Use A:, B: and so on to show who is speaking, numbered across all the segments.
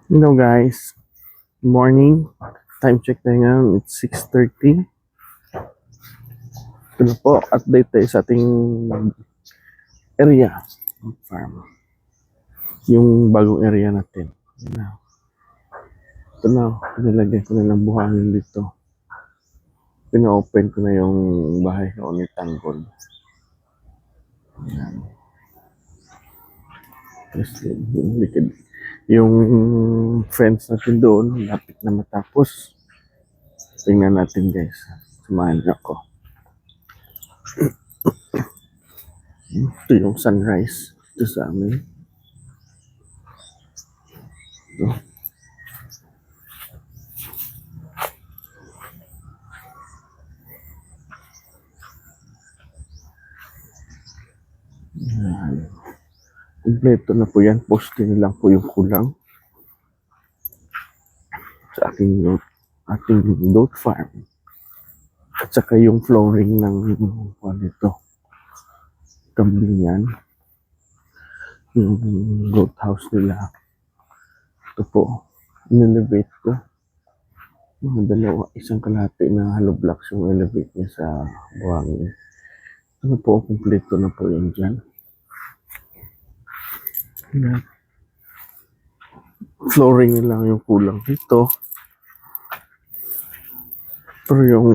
A: Hello guys, morning. Time check na ngayon, it's 6:30. Ito na po, update tayo sa ating area farm. Yung bagong area natin. Yan na. Ito na, pinalagyan ko na ng buhangin dito. Pina-open ko na yung bahay ko ni Tanggol. Yan. Kasi yung fence natin doon, lapit na matapos. Tingnan natin guys. Samahan niyo ako. Ito yung sunrise ito sa amin. Ito. Yan. Kompleto na po yan. Poste na lang po yung kulang sa ating goat farm. At saka yung flooring ng dito. Kambingan. Yung goat house nila. Ito po. In-elevate ko. Mga dalawa, isang kalahati na hollow blocks yung elevate niya sa buhangin. Ano po, kompleto na po yan dyan. Yan. Flooring na lang yung kulang dito. Pero yung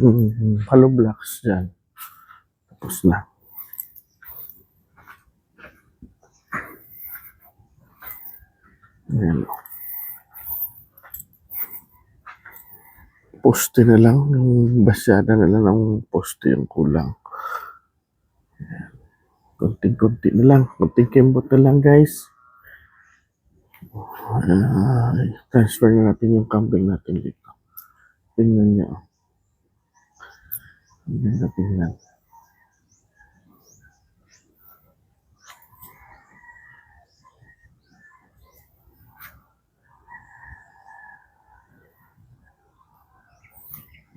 A: hollow blocks dyan, tapos na. Ayan. Poste na lang, yung basyada na lang ng poste yung kulang. Ayan. Konting-konti na lang, konting kembot na lang guys. Transfer na natin yung kambing natin dito. Tingnan nyo. Tingnan.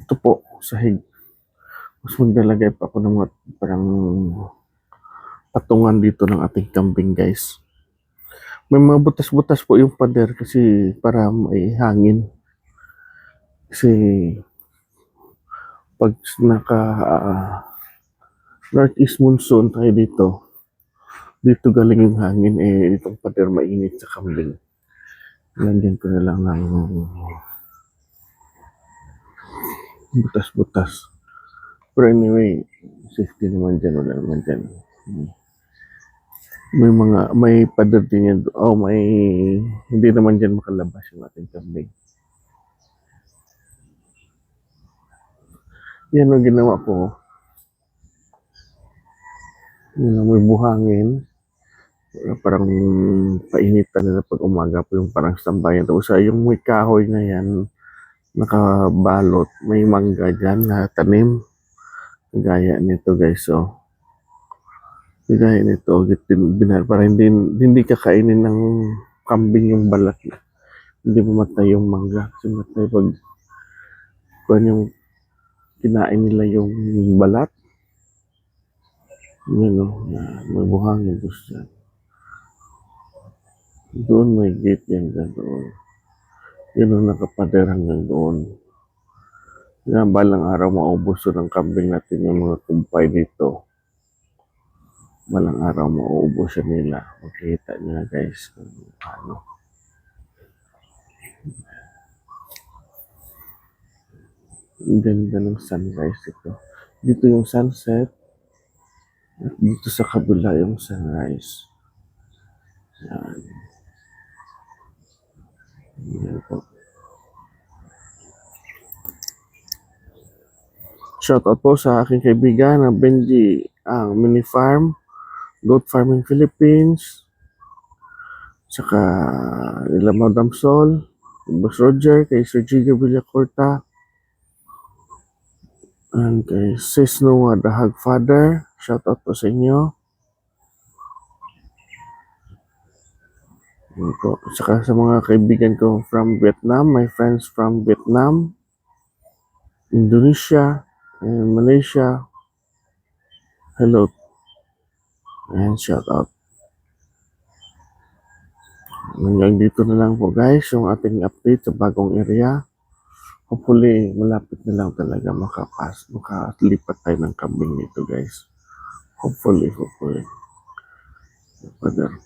A: Ito po, sahig. Mas maglalagay pa ako ng mga parang patungan dito ng ating kambing guys. May mga butas-butas po yung pader kasi para may hangin. Kasi pag naka northeast monsoon tayo dito galing yung hangin itong pader mainit sa kambing. Lagyan ko na lang ng butas-butas. Pero anyway, safety naman dyan, wala naman dyan. May pader din yan. Hindi naman dyan makalabas yung ating kambing. Yan ang ginawa ko. Yan ang may buhangin. Parang painitan nila pag umaga po yung parang sambayan. Tapos yung may kahoy na yan, nakabalot. May mangga dyan na tanim. Gaya nito guys. So, gaya nito. Para hindi kakainin ng kambing yung balat. Hindi mamatay yung mangga. Kasi matay pag yung kinain nila yung balat. Yan o. May buhangin doon dyan. Doon may gate yan doon. Yun ang nakapader hanggang doon. Yan, balang araw maubos ng kambing natin yung mga kumpay dito. Balang araw maubos nila. Makikita nyo na guys kung ano. Ang ganda ng sunrise ito. Dito yung sunset. At dito sa kabila yung sunrise. Yan. Yan po. Shoutout po sa aking kaibigan na Benji, ang mini farm, Goat Farming Philippines, saka nila Madam Sol, Boss Roger, kay Sir Giga Villacorta, and kay Sis Noah the Hagfather. Shoutout po sa inyo. Yan po. Saka sa mga kaibigan ko from Vietnam, my friends from Vietnam, Indonesia, and Malaysia. Hello. And shout out. Hanggang dito na lang po guys yung ating update sa bagong area. Hopefully, malapit na lang talaga makalipat tayo ng kambing nito guys. Hopefully. Brother.